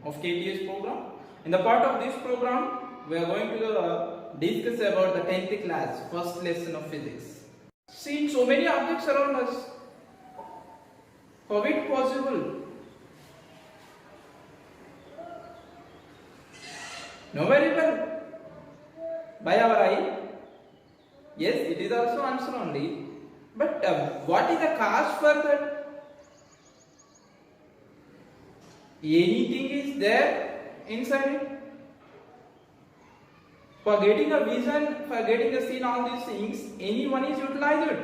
of KTS program. In the part of this program, we are going to discuss about the 10th class, first lesson of physics. See, so many objects around us. How it possible? No very well. By our eye? Yes, it is also answer only. But what is the cause for that? Anything is there inside it? For getting a vision, for getting a seen all these things, anyone is utilized.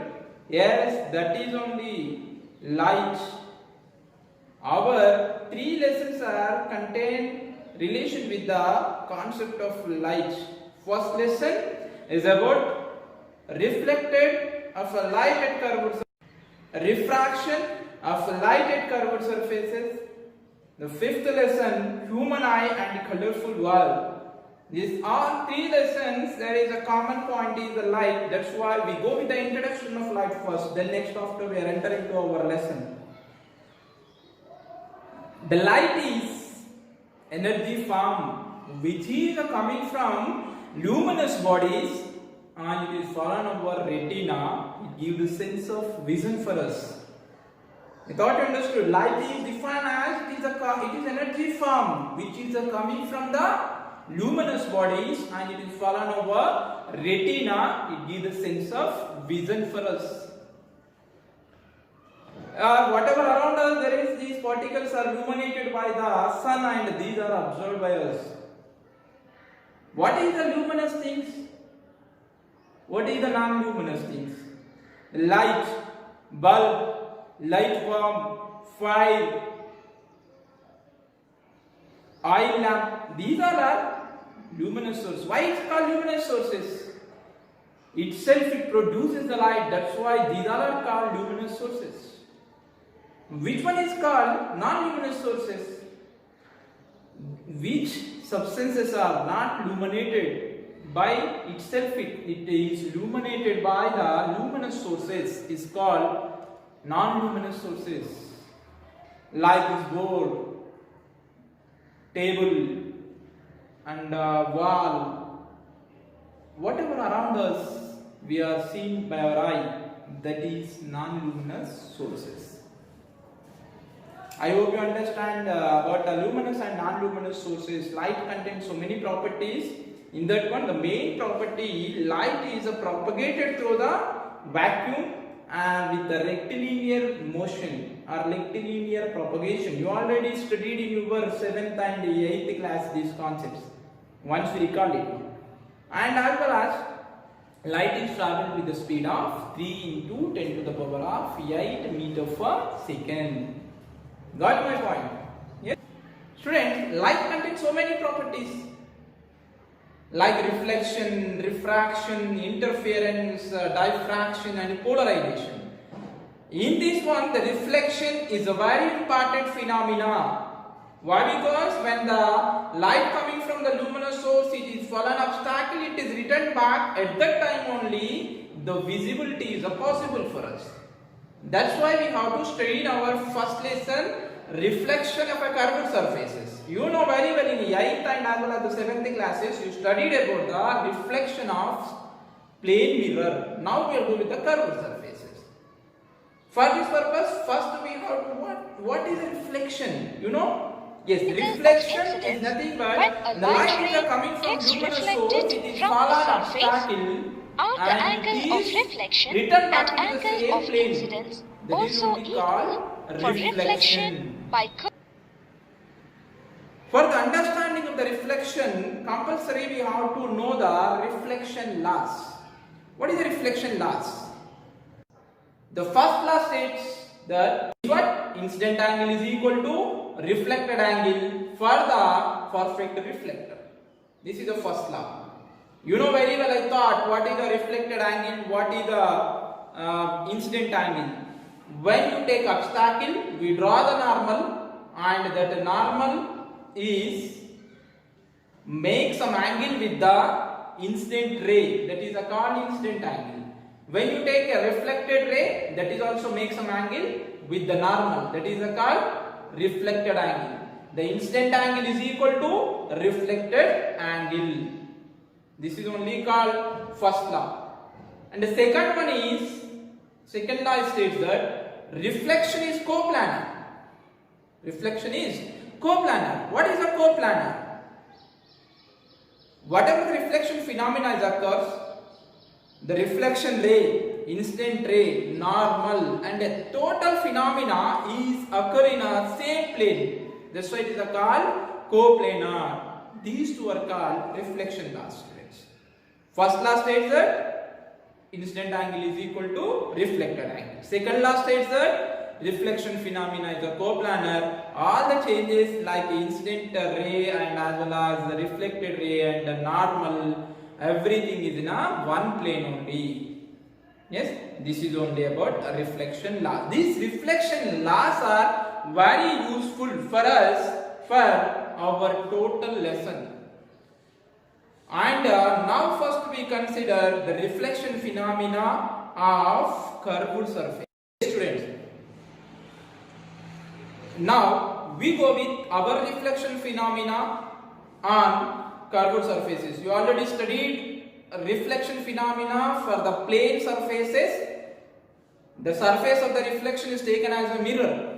Yes, that is only light. Our three lessons are contain relation with the concept of light. First lesson is about reflected of a light at curved surface, refraction of light at curved surfaces. The fifth lesson, human eye and colorful world. These all three lessons, there is a common point is the light. That's why we go with the introduction of light first. Then next after we are entering to our lesson. The light is energy form which is coming from luminous bodies and it is fallen over retina. It gives the sense of vision for us. I thought you understood. Light is defined as it is energy form which is coming from the luminous bodies and it is fallen over retina. It gives a sense of vision for us. Whatever around us there is, these particles are illuminated by the sun and these are observed by us. What is the luminous things? What is the non-luminous things? Light, bulb, light bulb, fire, oil lamp. These are our luminous sources. Why it's called luminous sources? Itself it produces the light. That's why these are called luminous sources. Which one is called non-luminous sources? Which substances are not illuminated by itself? It is illuminated by the luminous sources. Is called non-luminous sources. Like this board, table, and wall. Whatever around us we are seen by our eye, that is non-luminous sources. I hope you understand about the luminous and non-luminous sources. Light contains so many properties. In that one, the main property, light is propagated through the vacuum and with the rectilinear motion or rectilinear propagation. You already studied in your 7th and 8th class these concepts. Once we recall it. And as well as light is traveled with the speed of 3 into 10 to the power of 8 meter per second. Got my point? Yes. Students, light contains so many properties like reflection, refraction, interference, diffraction and polarization. In this one, the reflection is a very important phenomena. Why? Because when the light coming from the luminous source, it is fallen obstacle, it is returned back. At that time only, the visibility is possible for us. That's why we have to study in our first lesson reflection of a curved surfaces. You know very well in the 8th and as well as the 7th classes you studied about the reflection of plane mirror. Now we are going with the curved surfaces. For this purpose, first we have to what is a reflection? You know? Yes, reflection is nothing but the light is coming from luminous source. It is fallen obstacle. Are the angle of reflection and angle of incidence also equal for reflection by For the understanding of the reflection, compulsory we have to know the reflection laws. What is the reflection laws? The first law states that what incident angle is equal to reflected angle for the perfect reflector. This is the first law. You know very well, I thought, what is the reflected angle, what is the incident angle. When you take obstacle, we draw the normal and that normal is make some angle with the incident ray, that is called incident angle. When you take a reflected ray, that is also make some angle with the normal, that is called reflected angle. the incident angle is equal to reflected angle. This is only called first law. And the second one is, second law states that reflection is coplanar. Reflection is coplanar. What is a coplanar? Whatever the reflection phenomena occurs, the reflection ray, incident ray, normal and a total phenomena is occur in a same plane. That's why it is called coplanar. These two are called reflection laws. First law states that incident angle is equal to reflected angle. Second law states that reflection phenomena is a coplanar. All the changes like incident ray and as well as the reflected ray and the normal, everything is in a one plane only. Yes, this is only about a reflection law. These reflection laws are very useful for us for our total lesson. And now first we consider the reflection phenomena of curved surface. Students, now we go with our reflection phenomena on curved surfaces. You already studied reflection phenomena for the plane surfaces. The surface of the reflection is taken as a mirror.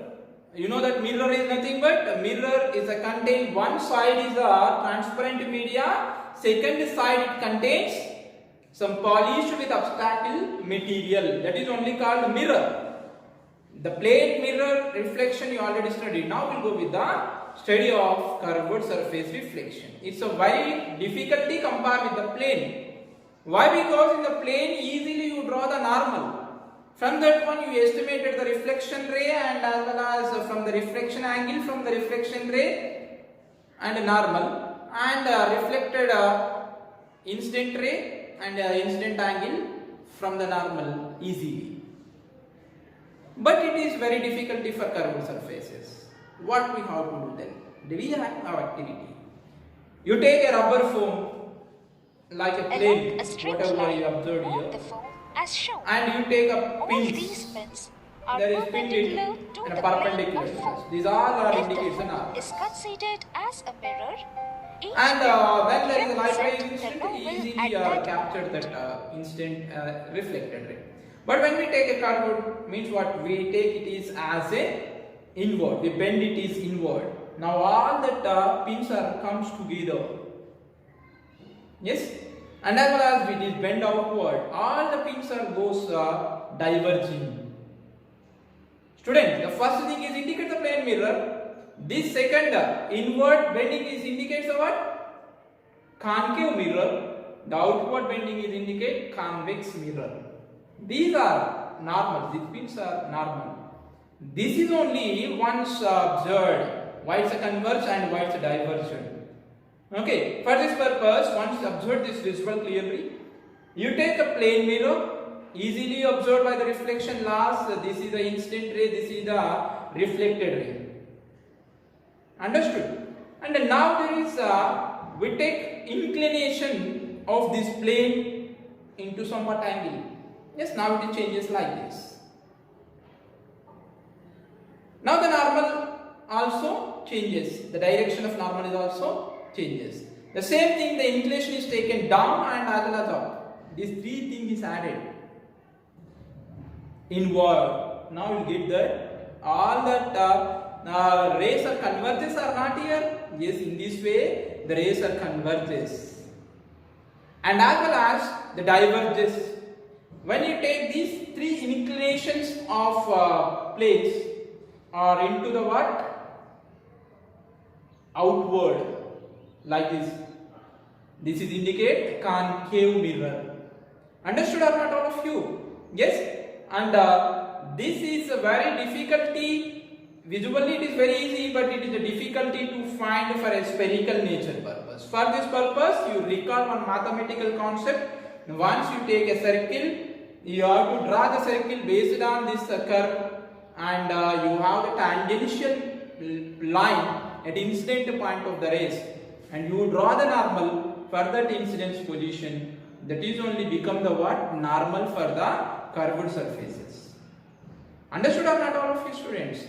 You know that mirror is nothing but a mirror is a contain one side is a transparent media, second side it contains some polished with obstacle material. That is only called mirror. The plane mirror reflection you already studied. Now we'll go with the study of curved surface reflection. It's a very difficulty compared with the plane. Why? Because in the plane easily you draw the normal. From that one you estimated the reflection ray and as well as from the reflection angle from the reflection ray and normal and reflected incident ray and incident angle from the normal easily. But it is very difficult for curved surfaces. What we have to do then? We have our activity. You take a rubber foam like a plane, whatever you observed here, as shown. and you take a All pins. these pins are There is pin perpendicular to and the a perpendicular plane of foam. pins. These all are If the indication foam of. is considered as a mirror, each And when there is a light ray represent instant, the novel easily at that captured that instant reflected ray. But when we take a curved, means what? We take it is as a inward. We bend it is inward. Now all that pins are comes together. Yes, and as well as it is bend outward, all the pins are goes diverging. Students, the first thing is indicate the plane mirror. This second inward bending is indicates what? Concave mirror. The outward bending is indicate convex mirror. These are normal. These pins are normal. This is only once observed. Why it's a converge and why it's a divergent. Okay, for this purpose, once you observe this visual clearly, you take a plane mirror, easily observed by the reflection laws. This is the incident ray, this is the reflected ray. Understood? And now there is we take inclination of this plane into somewhat angle. Yes, now it changes like this. Now the normal also changes. The direction of normal is also changes. The same thing, the inclination is taken down and as well as up. These three things is added. Inward. Now you get that all that rays are converges are not here. Yes, in this way the rays are converges. And as well as the diverges. When you take these three inclinations of planes or into the what? Outward, like this. This is indicate concave mirror. Understood or not, all of you? Yes? And this is a very difficulty. Visually it is very easy, but it is a difficulty to find for a spherical nature purpose. For this purpose, you recall one mathematical concept. Once you take a circle, you have to draw the circle based on this curve, and you have the tangential line at incident point of the rays, and you draw the normal for that incidence position. That is only become the what? Normal for the curved surfaces. Understood or not, all of you students?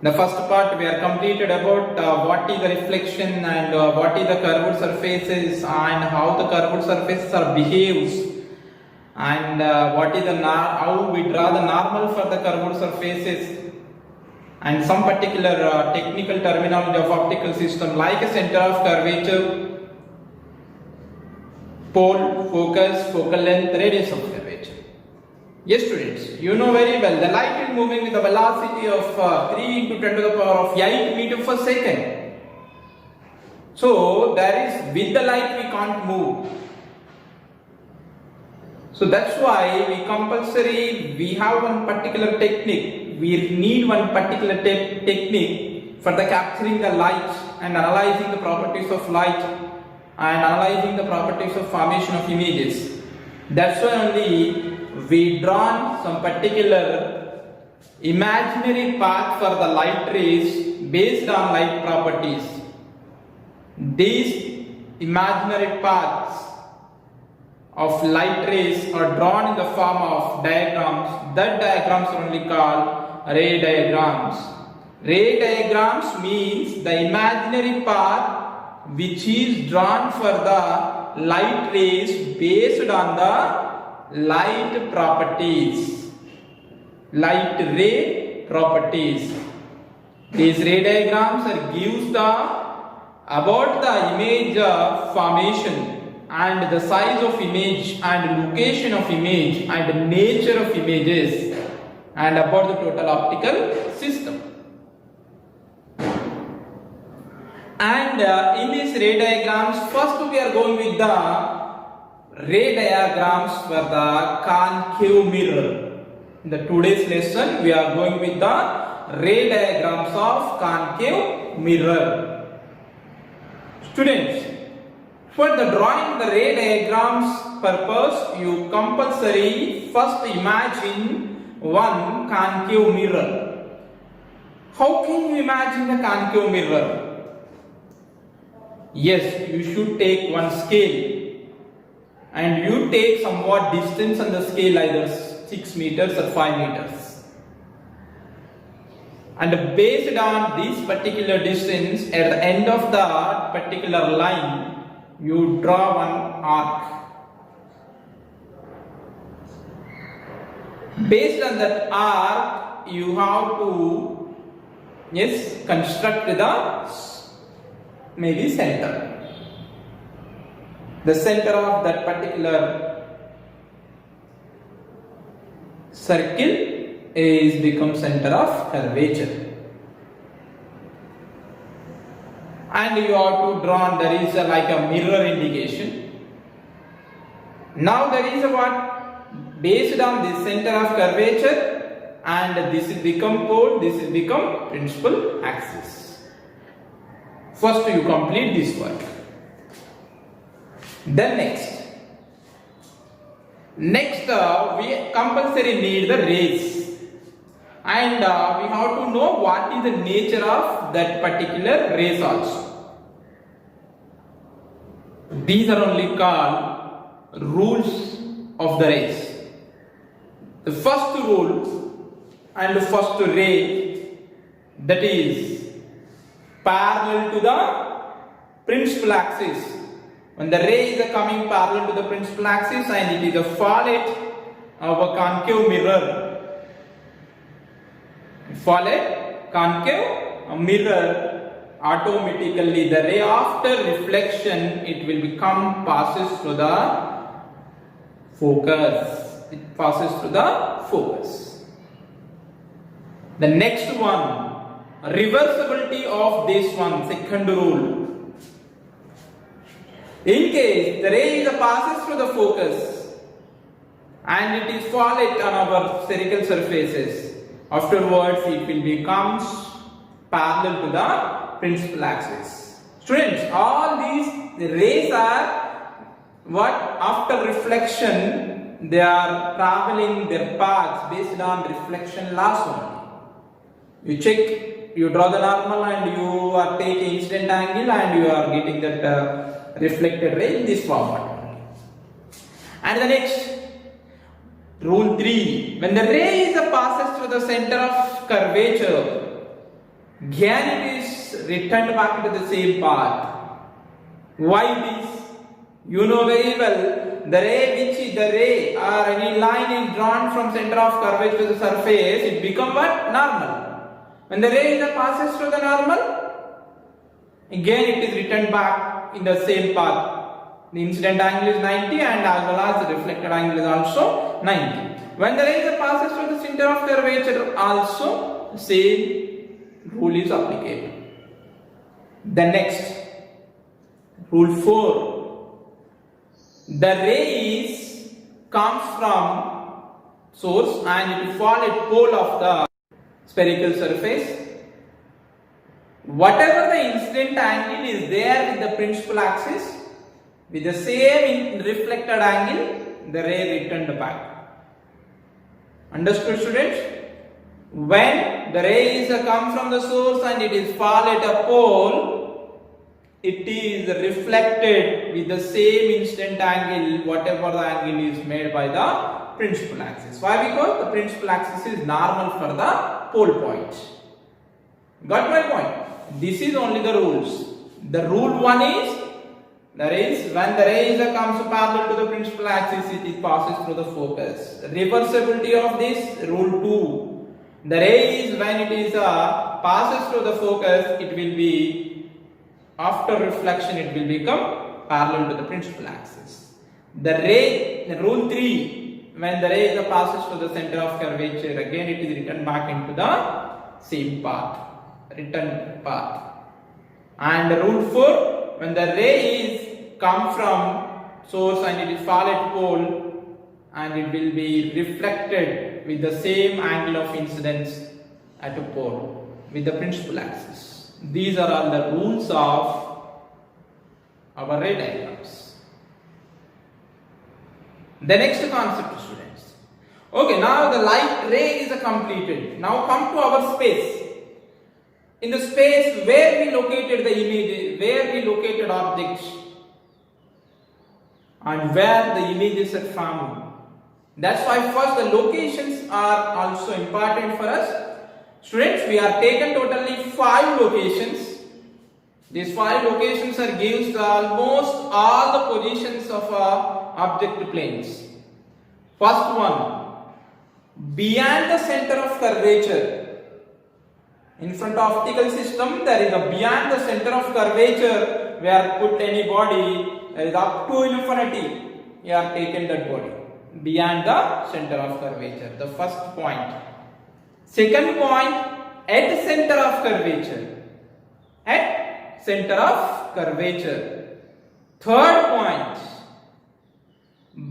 The first part we are completed about what is the reflection and what is the curved surfaces and how the curved surfaces are behaves, and what is the how we draw the normal for the curved surfaces, and some particular technical terminology of optical system like a center of curvature, pole, focus, focal length, radius of curvature. Yes, students, you know very well the light is moving with a velocity of 3 into 10 to the power of 8 meter per second. So there is, with the light we can't move. So that's why we have one particular technique. We need one particular technique for the capturing the light and analyzing the properties of light and analyzing the properties of formation of images. That's why only we drawn some particular imaginary path for the light rays based on light properties. These imaginary paths of light rays are drawn in the form of diagrams. That diagrams are only called ray diagrams. Ray diagrams means the imaginary path which is drawn for the light rays based on the light properties, light ray properties. These ray diagrams are gives the about the image formation and the size of image and location of image and nature of images and about the total optical system. And in these ray diagrams, first we are going with the ray diagrams for the concave mirror. In the today's lesson, we are going with the ray diagrams of concave mirror. Students, for the drawing the ray diagrams purpose, you compulsory first imagine one concave mirror. How can you imagine the concave mirror? Yes, you should take one scale. And you take somewhat distance on the scale, either 6 meters or 5 meters. And based on this particular distance, at the end of that particular line, you draw one arc. Based on that arc, you have to construct the maybe center. The center of that particular circle is become center of curvature. And you have to draw, there is like a mirror indication. Now there is a what? Based on this center of curvature, and this is become pole, this is become principal axis. First you complete this work. Then next we compulsory need the rays, and we have to know what is the nature of that particular rays also. These are only called rules of the rays. The first rule and the first ray, that is parallel to the principal axis. When the rays are coming parallel to the principal axis and it is a fallout of a concave mirror. Fallout, concave mirror, automatically the ray after reflection it will become passes through the focus. It passes through the focus. The next one, reversibility of this one, second rule. In case the ray passes through the focus and it is fallout on our spherical surfaces, afterwards it will become parallel to the principal axis. Students, all these rays are what? After reflection, they are traveling their paths based on reflection laws only. You check, you draw the normal and you are taking incident angle and you are getting that reflected ray in this format. And the next, rule 3, when the ray passes through the center of curvature, again it is returned back into the same path. Why this? You know very well, the ray or any line is drawn from center of curvature to the surface, it becomes what? Normal. When the ray passes through the normal, again it is returned back in the same path. The incident angle is 90 and as well as the reflected angle is also 90. When the ray passes through the center of curvature, also same rule is applicable. The next, rule 4. The rays comes from source and it will fall at pole of the spherical surface. Whatever the incident angle is there with the principal axis, with the same reflected angle, the ray returned back. Understood, students? When the rays come from the source and it is fall at a pole, it is reflected with the same incident angle, whatever the angle is made by the principal axis. Why? Because the principal axis is normal for the pole point. Got my point? This is only the rules. The rule 1 is, that is, when the rays comes parallel to the principal axis, it passes through the focus. The reversibility of this, rule 2. The rays, when it is passes through the focus, it will be, after reflection, it will become parallel to the principal axis. The rule 3, when the ray passes to the center of curvature, again it is returned back into the same path, return path. And rule 4, when the rays come from source and it is fall at pole, and it will be reflected with the same angle of incidence at a pole with the principal axis. These are all the rules of our ray diagrams. The next concept, students. Okay, now the light ray is completed. Now come to our space. In the space where we located the image, where we located objects, and where the images are formed. That's why first the locations are also important for us. Students, we are taken totally 5 locations. These 5 locations are gives almost all the positions of object planes. First one, beyond the center of curvature. In front of optical system, there is a beyond the center of curvature where put any body, there is up to infinity, you are taken that body beyond the center of curvature. The first point. Second point, at center of curvature. At center of curvature. Third point,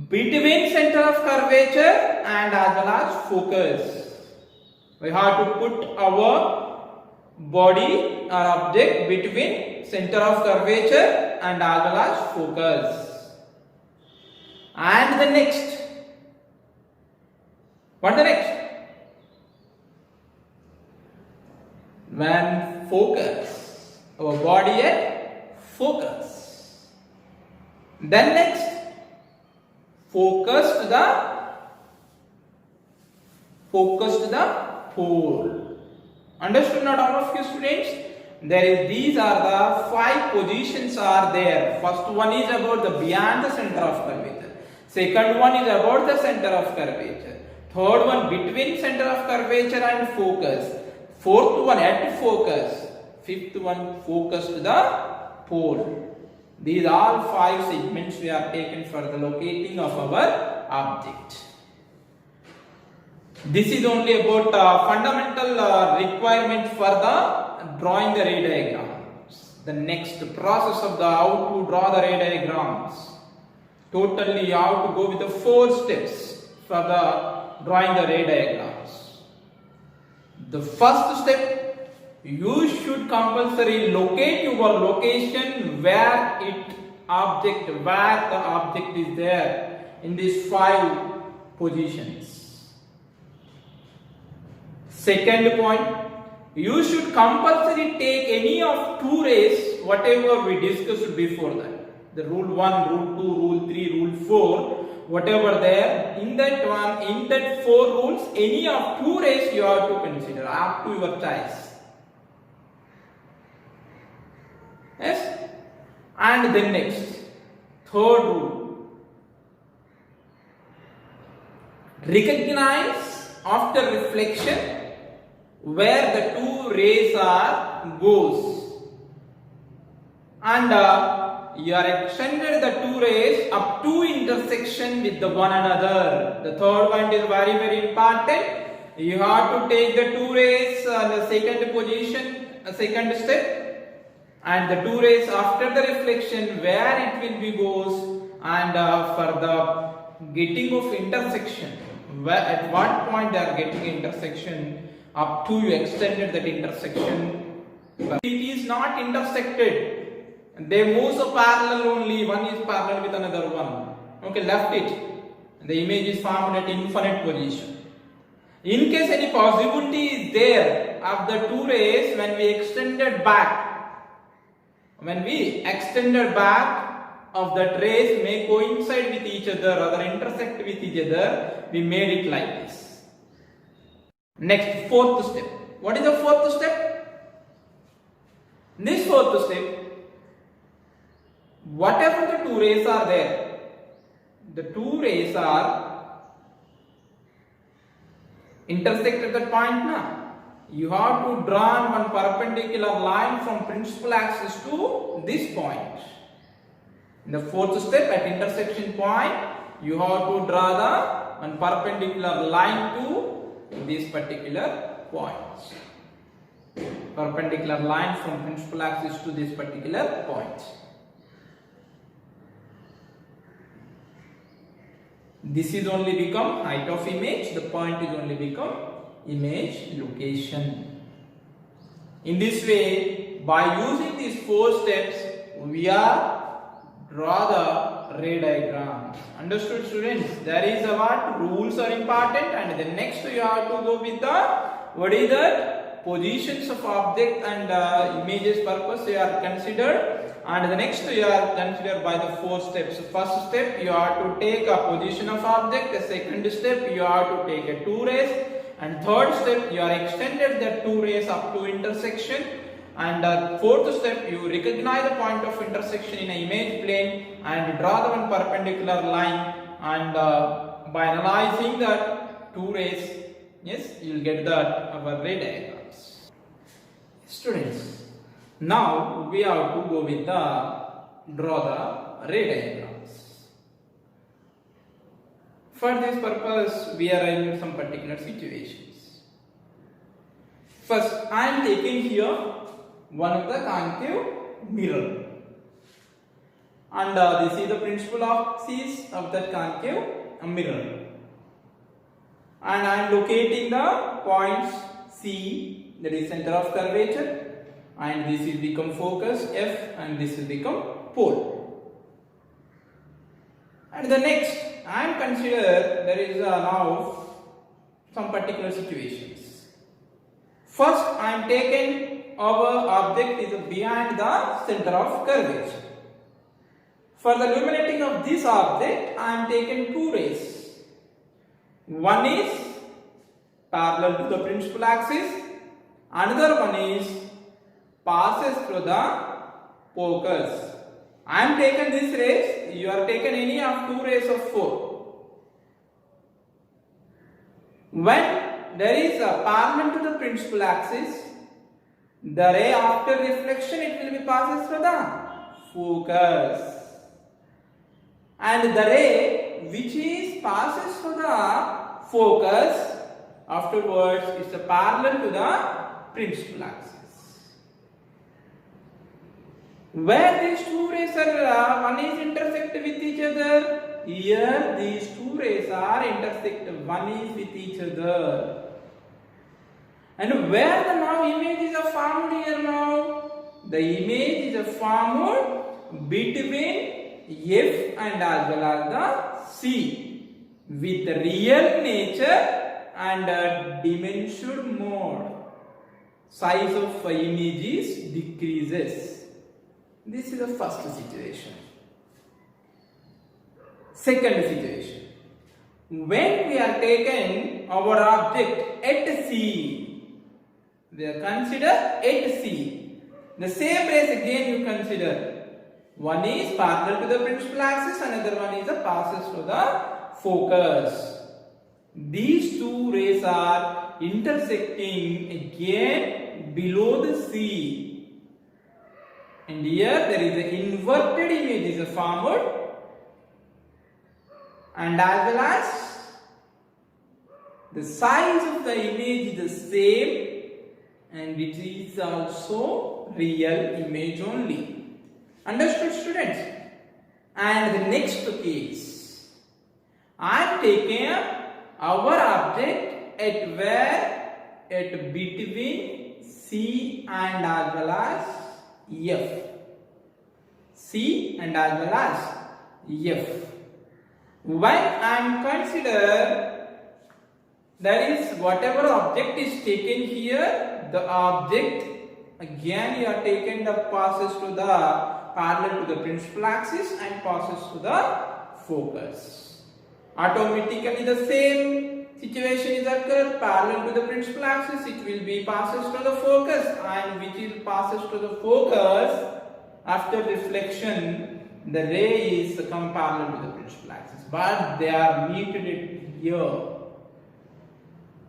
between center of curvature and as well as focus. We have to put our body or object between center of curvature and as well as focus. And the next, what the next? When focus, our body at focus. Then next, focus to the pole. Understood not all of you, students? These are the 5 positions are there. First one is about the beyond the center of curvature. Second one is about the center of curvature. Third one between center of curvature and focus. Fourth one at focus. Fifth one focus to the pole. These all 5 segments we are taken for the locating of our object. This is only about fundamental requirement for the drawing the ray diagrams. The next process of the how to draw the ray diagrams. Totally you have to go with the 4 steps for the drawing the ray diagrams. The first step, you should compulsory locate your location where the object is there in these 5 positions. Second point, you should compulsory take any of 2 rays, whatever we discussed before that. The rule 1, rule 2, rule 3, rule 4, whatever there, in that 4 rules, any of 2 rays you have to consider, up to your choice. Yes. And then next, third rule. Recognize after reflection where the two rays are goes. And you are extended the two rays up to intersection with the one another. The third point is very important. You have to take the two rays the second position, second step, and the two rays after the reflection where it will be goes, and for the getting of intersection, where at what point they are getting intersection, up to you extended that intersection. It is not intersected. They move so parallel only, one is parallel with another one. Okay, left it. The image is formed at infinite position. In case any possibility is there of the two rays when we extended back, of that rays may coincide with each other or intersect with each other, we made it like this. Next, fourth step. What is the fourth step? This fourth step, whatever the two rays are there, the two rays are intersect at that point now. You have to draw one perpendicular line from principal axis to this point. In the fourth step, at intersection point, you have to draw the one perpendicular line to this particular point. Perpendicular line from principal axis to this particular point. This is only become height of image, the point is only become image location. In this way, by using these four steps, we are draw the ray diagram. Understood, students? There is a what? Rules are important, and then next you have to go with the what is that? Positions of object and images purpose you are considered. And the next you are considered by the four steps. First step, you have to take a position of object. The second step, you have to take a two rays. And third step, you are extended the two rays up to intersection. And fourth step, you recognize the point of intersection in an image plane and draw the one perpendicular line. And by analyzing that two rays, yes, you will get that our ray diagrams. Students, now we have to go with the draw the ray diagrams. For this purpose, we are in some particular situations. First, I am taking here one of the concave mirror, and this is the principal axis of that concave mirror, and I am locating the points C, that is center of curvature. And this is become focus F, and this will become pole. And the next, I am consider there is now some particular situations. First, I am taken our object is behind the center of curvature. For the illuminating of this object, I am taken two rays. One is parallel to the principal axis, another one is passes through the focus. I am taken this rays, you are taken any of two rays of 4. When there is a parallel to the principal axis, the ray after reflection it will be passes through the focus. And the ray which is passes through the focus afterwards is a parallel to the principal axis. Where these two rays are, one is intersect with each other. Here these two rays are intersect, one is with each other. And where the now images are formed here now? The image is formed between F and as well as the C with real nature and dimension mode. Size of images decreases. This is the first situation. Second situation. When we are taken our object at C, we are considered at C. The same rays again you consider. One is parallel to the principal axis, another one is a passes to the focus. These two rays are intersecting again below the C. And here there is an inverted image is formed, and as well as the size of the image is the same, and it is also real image only. Understood, students? And the next case, I am taking our object at where, at between C and as well as F. C and as well as F. When I am consider, that is whatever object is taken here, the object again you are taken the passes to the parallel to the principal axis and passes to the focus. Automatically the same situation is occurred, parallel to the principal axis it will be passes to the focus, and which is passes to the focus after reflection the ray is come parallel to the principal axis, but they are meted here.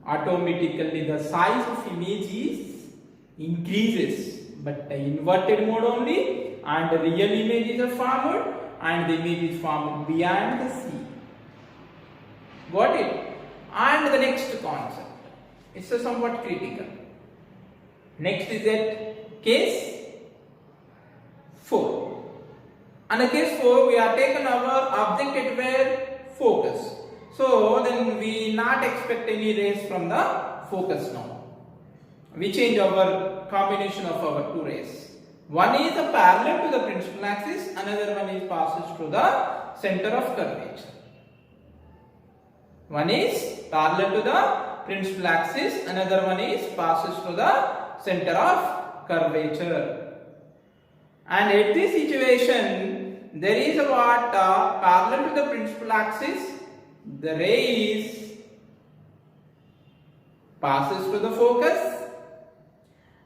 Automatically the size of image is increases, but the inverted mode only, and the real image is formed, and the image is formed beyond the C. Got it? And the next concept, it's a somewhat critical. Next is that case 4. And the case 4, we are taken our object at where focus. So then we not expect any rays from the focus now. We change our combination of our two rays. One is a parallel to the principal axis, another one is passes to the center of curvature. One is parallel to the principal axis, another one is passes to the center of curvature. And at this situation, there is a what parallel to the principal axis, the ray is passes to the focus,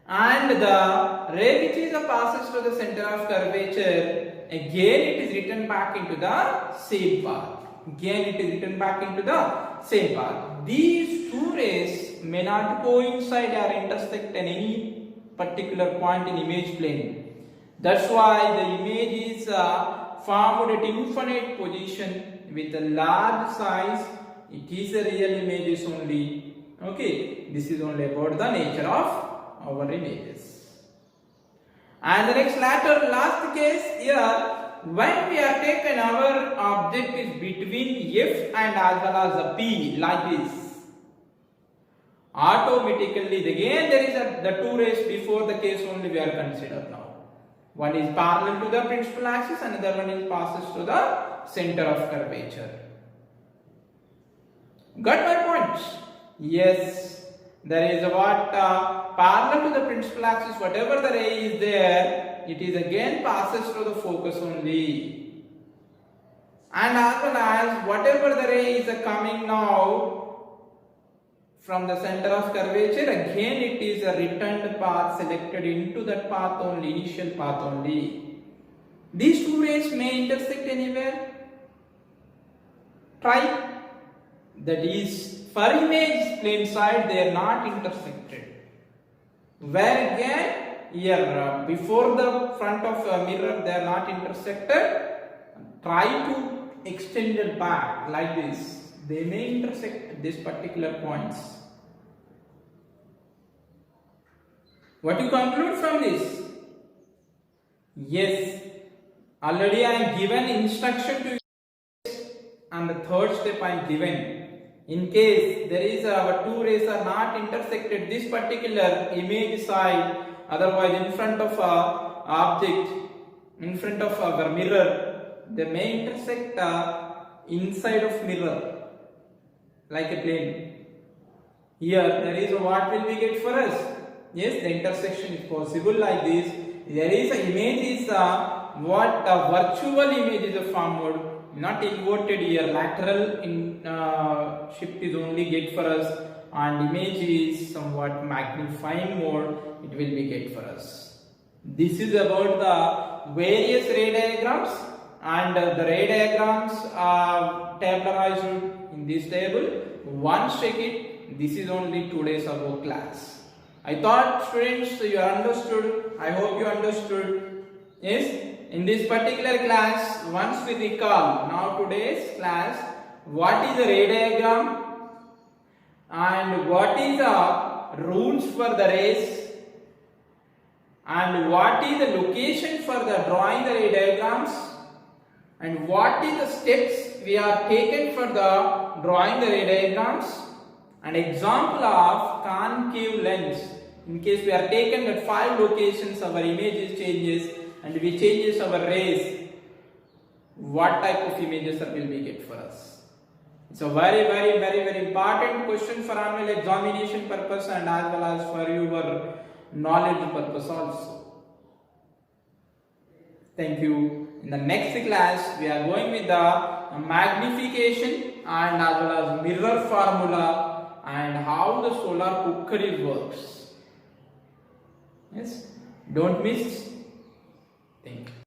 and the ray which is a passes to the center of curvature, again it is written back into the same path. Again it is written back into the same path. These two rays may not coincide or intersect at any particular point in image plane. That's why the image is formed at infinite position with a large size. It is a real images only. Okay, this is only about the nature of our images. And the next last case here, when we are taken our object is between F and as well as the P like this, automatically again there is the two rays before the case only we are considered now. One is parallel to the principal axis, another one is passes to the center of curvature. Got my point? Yes. There is a what parallel to the principal axis, whatever the ray is there, it is again passes to the focus only. And as well as whatever the ray is coming now from the center of curvature, again it is a returned path selected into that path only, initial path only. These two rays may intersect anywhere. Try. That is, for image plane side they are not intersected. Where again here before the front of a mirror they are not intersected. Try to extend it back like this. They may intersect at this particular points. What you conclude from this? Yes, already I am given instruction to you, and the third step I am given. In case there is our two rays are not intersected this particular image side, otherwise in front of a object, in front of our mirror, they may intersect inside of mirror like a plane. Here there is what will we get for us? Yes, the intersection is possible like this. There is a image is what a virtual image is formed, not inverted here. Lateral in shift is only get for us, and image is somewhat magnifying mode. It will be get for us. This is about the various ray diagrams, and the ray diagrams are tabularized in this table. Once check it. This is only 2 days ago class. I thought students you understood. I hope you understood. Yes. In this particular class, once we recall now today's class, what is the ray diagram and what is the rules for the rays and what is the location for the drawing the ray diagrams and what is the steps we are taken for the drawing the ray diagrams, an example of concave lens. In case we are taken at 5 locations, our images changes and we changes our rays, what type of images that will we get for us? It's a very important question for annual examination purpose and as well as for your knowledge purpose also. Thank you. In the next class, we are going with the magnification and as well as mirror formula and how the solar cookery works. Yes, don't miss. Thank you.